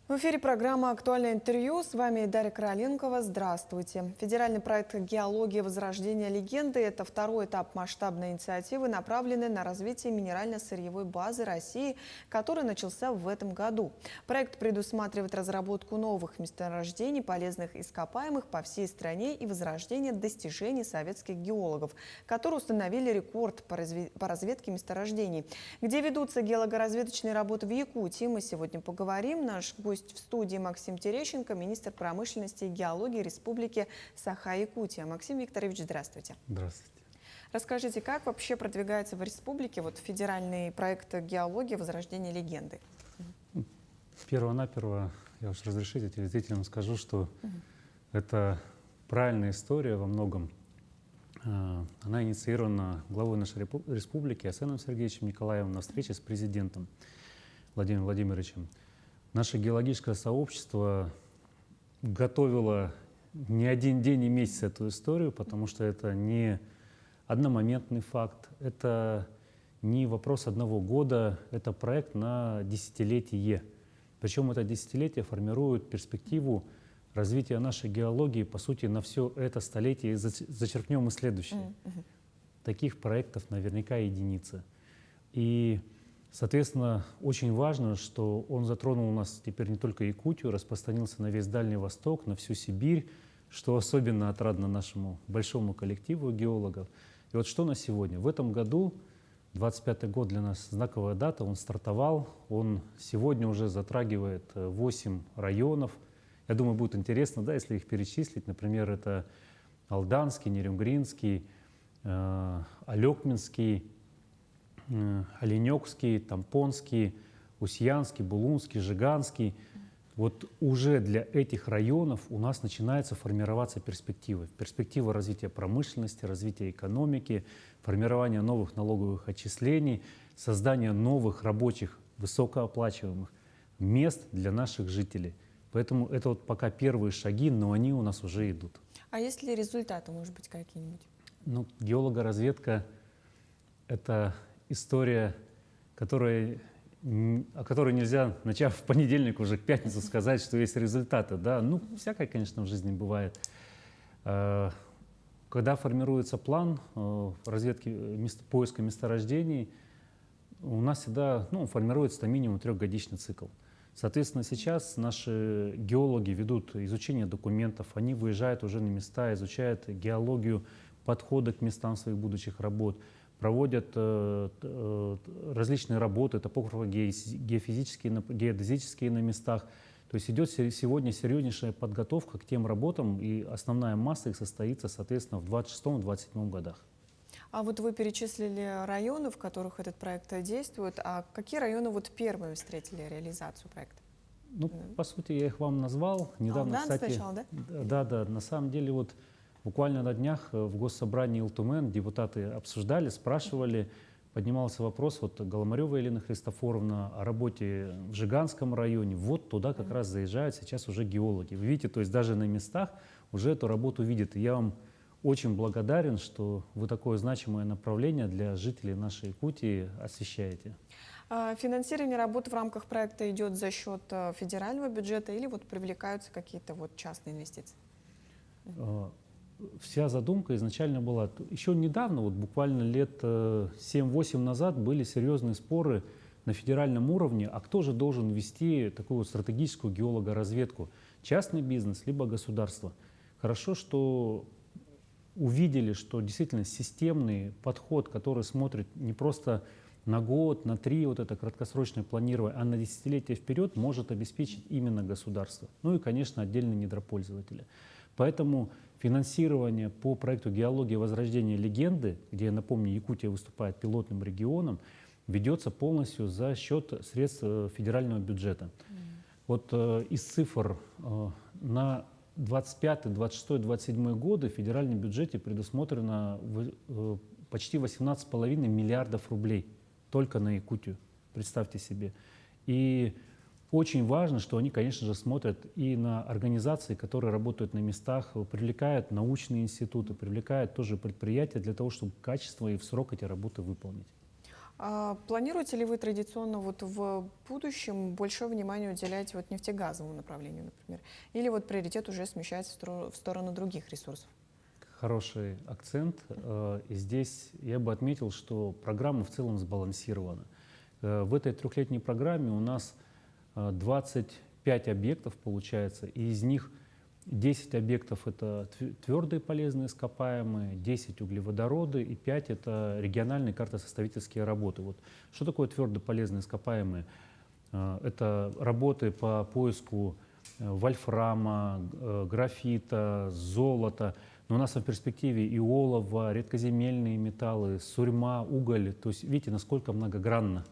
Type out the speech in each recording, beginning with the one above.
В эфире программа «Актуальное интервью». С вами Дарья Короленкова. Здравствуйте. Федеральный проект «Геология. Возрождение легенды» – это второй этап масштабной инициативы, направленной на развитие минерально-сырьевой базы России, который начался в этом году. Проект предусматривает разработку новых месторождений полезных ископаемых по всей стране и возрождение достижений советских геологов, которые установили рекорд по разведке месторождений. Где ведутся геологоразведочные работы в Якутии, мы сегодня поговорим. Наш гость в студии Максим Терещенко, министр промышленности и геологии Республики Саха-Якутия. Максим Викторович, здравствуйте. Здравствуйте. Расскажите, как вообще продвигается в республике федеральный проект «Геология. Возрождение легенды»? Перво-наперво, я уж разрешите телезрителям скажу, что это правильная история во многом. Она инициирована главой нашей республики Арсеном Сергеевичем Николаевым на встрече с президентом Владимиром Владимировичем. Наше геологическое сообщество готовило не один день и месяц эту историю, потому что это не одномоментный факт, это не вопрос одного года, это проект на десятилетие. Причем это десятилетие формирует перспективу развития нашей геологии, по сути, на все это столетие, и зачеркнем и следующее. Таких проектов наверняка единицы. И соответственно, очень важно, что он затронул у нас теперь не только Якутию, распространился на весь Дальний Восток, на всю Сибирь, что особенно отрадно нашему большому коллективу геологов. И вот что на сегодня? В этом году, 25-й год для нас знаковая дата, он стартовал, он сегодня уже затрагивает 8 районов. Я думаю, будет интересно, да, если их перечислить. Например, это Алданский, Нерюнгринский, Алекминский, Оленёкский, Тампонский, Усьянский, Булунский, Жиганский. Вот уже для этих районов у нас начинается формироваться перспектива. Перспектива развития промышленности, развития экономики, формирования новых налоговых отчислений, создания новых рабочих, высокооплачиваемых мест для наших жителей. Поэтому это вот пока первые шаги, но они у нас уже идут. А есть ли результаты, может быть, какие-нибудь? Ну, геологоразведка — это история, о которой нельзя, начав в понедельник, уже к пятницу сказать, что есть результаты. Да? Ну, всякое, конечно, в жизни бывает. Когда формируется план разведки, поиска месторождений, у нас всегда формируется минимум 3-годичный цикл. Соответственно, сейчас наши геологи ведут изучение документов, они выезжают уже на места, изучают геологию, подходы к местам своих будущих работ, проводят различные работы, топографо-геофизические, геодезические на местах. То есть идет сегодня серьезнейшая подготовка к тем работам, и основная масса их состоится, соответственно, в 26-27 годах. А вот вы перечислили районы, в которых этот проект действует. А какие районы первыми встретили реализацию проекта? Ну, по сути, я их вам назвал. Недавно, Алдан кстати, сначала, да? Да, на самом деле, буквально на днях в Госсобрании Илтумен депутаты обсуждали, спрашивали, поднимался вопрос, Голомарева Елена Христофоровна о работе в Жиганском районе. Вот туда как раз заезжают сейчас уже геологи. Вы видите, то есть даже на местах уже эту работу видят. И я вам очень благодарен, что вы такое значимое направление для жителей нашей Якутии освещаете. Финансирование работы в рамках проекта идет за счет федерального бюджета или привлекаются какие-то частные инвестиции? Вся задумка изначально была, еще недавно, буквально лет 7-8 назад, были серьезные споры на федеральном уровне, а кто же должен вести такую стратегическую геологоразведку, частный бизнес либо государство. Хорошо, что увидели, что действительно системный подход, который смотрит не просто на год, на 3, это краткосрочное планирование, а на десятилетия вперед, может обеспечить именно государство. Ну и, конечно, отдельные недропользователи. Поэтому финансирование по проекту «Геология. Возрождение легенды», где, я напомню, Якутия выступает пилотным регионом, ведется полностью за счет средств федерального бюджета. Из цифр на 25, 26, 27 годы в федеральном бюджете предусмотрено почти 18,5 миллиардов рублей только на Якутию, представьте себе. И очень важно, что они, конечно же, смотрят и на организации, которые работают на местах, привлекают научные институты, привлекают тоже предприятия для того, чтобы качественно и в срок эти работы выполнить. Планируете ли вы традиционно вот в будущем больше внимания уделять вот нефтегазовому направлению, например? Или вот приоритет уже смещается в сторону других ресурсов? Хороший акцент. И здесь я бы отметил, что программа в целом сбалансирована. В этой трехлетней программе у нас 25 объектов получается, и из них 10 объектов — это твердые полезные ископаемые, 10 — углеводороды и 5 — это региональные картосоставительские работы. Вот что такое твердо полезные ископаемые? Это работы по поиску вольфрама, графита, золота. Но у нас в перспективе и олово, редкоземельные металлы, сурьма, уголь. То есть видите, насколько многогранно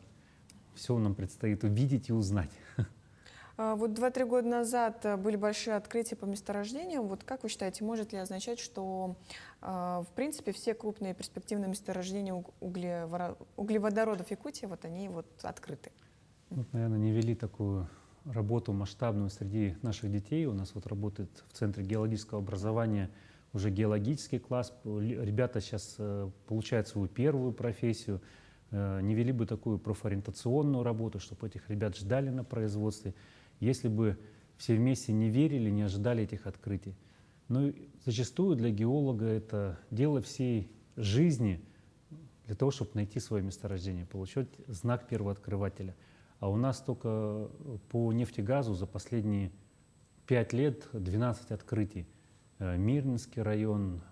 все нам предстоит увидеть и узнать. Вот 2-3 года назад были большие открытия по месторождениям. Вот как вы считаете, может ли означать, что в принципе все крупные перспективные месторождения углеводородов Якутии вот они вот открыты? Вот, наверное, не вели такую работу масштабную среди наших детей. У нас вот работает в Центре геологического образования уже геологический класс. Ребята сейчас получают свою первую профессию. Не вели бы такую профориентационную работу, чтобы этих ребят ждали на производстве, если бы все вместе не верили, не ожидали этих открытий. Но зачастую для геолога это дело всей жизни для того, чтобы найти свое месторождение, получить знак первооткрывателя. А у нас только по нефтегазу за последние 5 лет 12 открытий. Мирнинский район,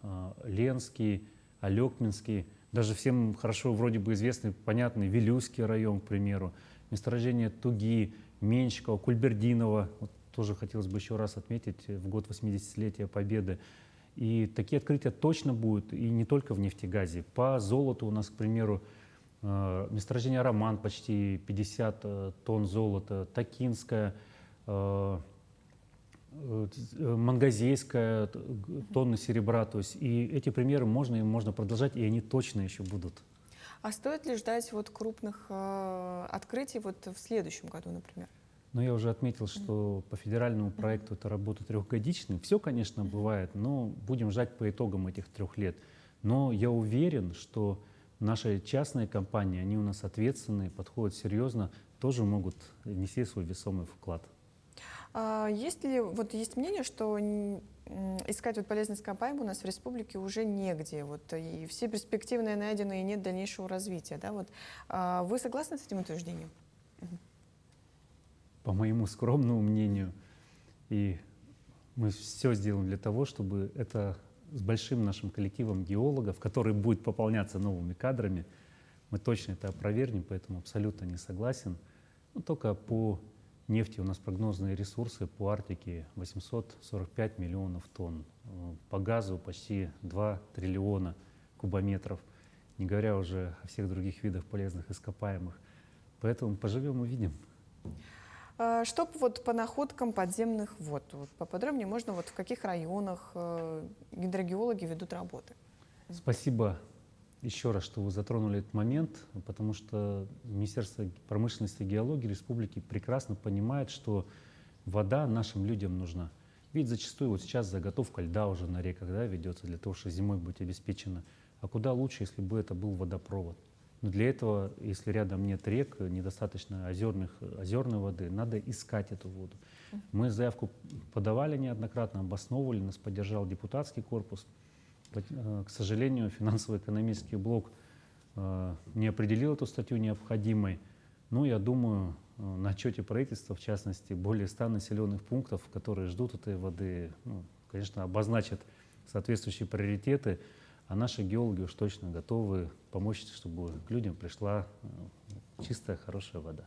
Ленский, Алекминский, даже всем хорошо вроде бы известный, понятный Вилюйский район, к примеру, месторождение Туги, Менщикова, Кульбердинова, вот тоже хотелось бы еще раз отметить в год 80-летия Победы. И такие открытия точно будут, и не только в нефтегазе. По золоту у нас, к примеру, месторождение Роман, почти 50 тонн золота, Токинская, Мангазейская, тонны серебра. То есть и эти примеры можно продолжать, и они точно еще будут. А стоит ли ждать вот крупных открытий вот в следующем году, например? Но я уже отметил, что по федеральному проекту это работа трехгодичная. Все, конечно, бывает, но будем ждать по итогам этих 3 лет. Но я уверен, что наши частные компании, они у нас ответственные, подходят серьезно, тоже могут внести свой весомый вклад. Есть ли, вот есть мнение, что искать вот полезные ископаемые у нас в республике уже негде, вот, и все перспективные найдены, и нет дальнейшего развития, да, вот. Вы согласны с этим утверждением? По моему скромному мнению, и мы все сделаем для того, чтобы это с большим нашим коллективом геологов, который будет пополняться новыми кадрами, мы точно это опровергнем, поэтому абсолютно не согласен. Но только по нефти у нас прогнозные ресурсы по Арктике 845 миллионов тонн, по газу почти 2 триллиона кубометров, не говоря уже о всех других видах полезных ископаемых. Поэтому поживем — увидим. Что вот по находкам подземных вод? Вот поподробнее можно, вот в каких районах гидрогеологи ведут работы? Спасибо еще раз, что вы затронули этот момент, потому что Министерство промышленности и геологии республики прекрасно понимает, что вода нашим людям нужна. Ведь зачастую вот сейчас заготовка льда уже на реках, да, ведется для того, чтобы зимой быть обеспечено. А куда лучше, если бы это был водопровод? Но для этого, если рядом нет рек, недостаточно озерной воды, надо искать эту воду. Мы заявку подавали неоднократно, обосновывали, нас поддержал депутатский корпус. К сожалению, финансово-экономический блок не определил эту статью необходимой. Но я думаю, на отчете правительства, в частности, более 100 населенных пунктов, которые ждут этой воды, конечно, обозначат соответствующие приоритеты. А наши геологи уж точно готовы помочь, чтобы к людям пришла чистая, хорошая вода.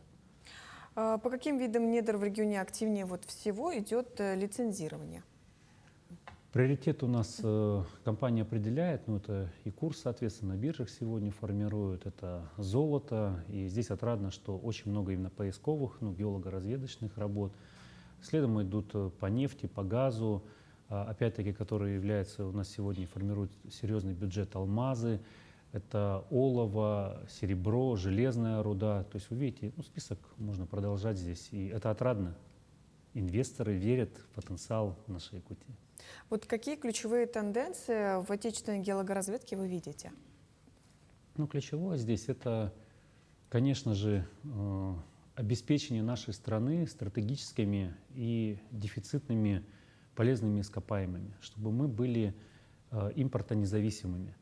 По каким видам недр в регионе активнее вот всего идет лицензирование? Приоритет у нас компания определяет, это и курс, соответственно, на биржах сегодня формируют, это золото. И здесь отрадно, что очень много именно поисковых, геолого-разведочных работ. Следом идут по нефти, по газу, опять-таки, которые являются у нас сегодня, формируют серьезный бюджет алмазы, это олово, серебро, железная руда. То есть вы видите, список можно продолжать здесь, и это отрадно. Инвесторы верят в потенциал нашей Якутии. Вот какие ключевые тенденции в отечественной геологоразведке вы видите? Ключевое здесь — это Конечно же, обеспечение нашей страны стратегическими и дефицитными полезными ископаемыми, чтобы мы были импортонезависимыми,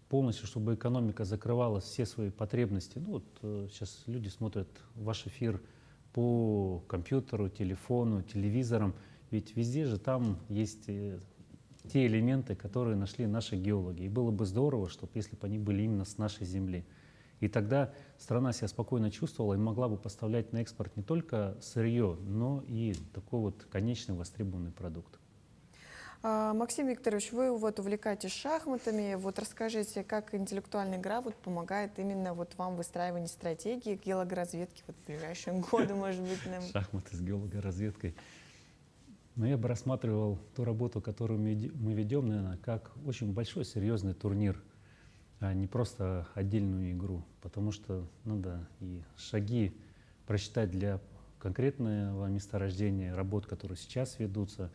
полностью, чтобы экономика закрывала все свои потребности. Ну, вот сейчас люди смотрят ваш эфир по компьютеру, телефону, телевизорам, ведь везде же там есть те элементы, которые нашли наши геологи. И было бы здорово, чтобы если бы они были именно с нашей земли. И тогда страна себя спокойно чувствовала и могла бы поставлять на экспорт не только сырье, но и такой вот конечный востребованный продукт. Максим Викторович, вы вот увлекаетесь шахматами. Вот расскажите, как интеллектуальная игра вот помогает именно вот вам в выстраивании стратегии геологоразведки вот в ближайшие годы, может быть, нам? Шахматы с геологоразведкой. Но я бы рассматривал ту работу, которую мы ведем, наверное, как очень большой, серьезный турнир, а не просто отдельную игру, потому что надо и шаги просчитать для конкретного месторождения, работ, которые сейчас ведутся,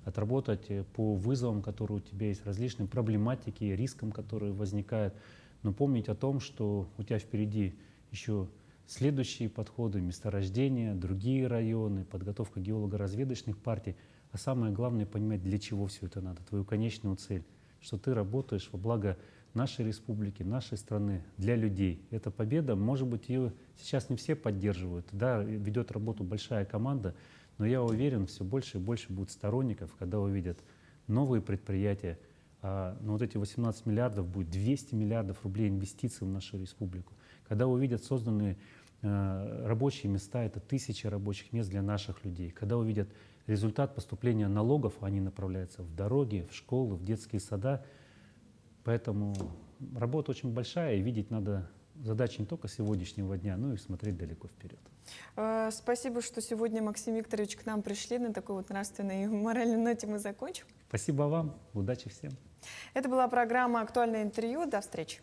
отработать по вызовам, которые у тебя есть, различные проблематики, рискам, которые возникают, но помнить о том, что у тебя впереди еще следующие подходы, месторождения, другие районы, подготовка геолого-разведочных партий, а самое главное понимать, для чего все это надо, твою конечную цель, что ты работаешь во благо нашей республики, нашей страны, для людей. Эта победа, может быть, ее сейчас не все поддерживают, да, ведет работу большая команда, но я уверен, все больше и больше будет сторонников, когда увидят новые предприятия. Но вот эти 18 миллиардов будет 200 миллиардов рублей инвестиций в нашу республику. Когда увидят созданные рабочие места, это тысячи рабочих мест для наших людей. Когда увидят результат поступления налогов, они направляются в дороги, в школы, в детские сада. Поэтому работа очень большая, и видеть надо задачи не только сегодняшнего дня, но и смотреть далеко вперед. Спасибо, что сегодня, Максим Викторович, к нам пришли. На такой вот нравственной и моральной ноте мы закончим. Спасибо вам, удачи всем. Это была программа «Актуальное интервью». До встречи.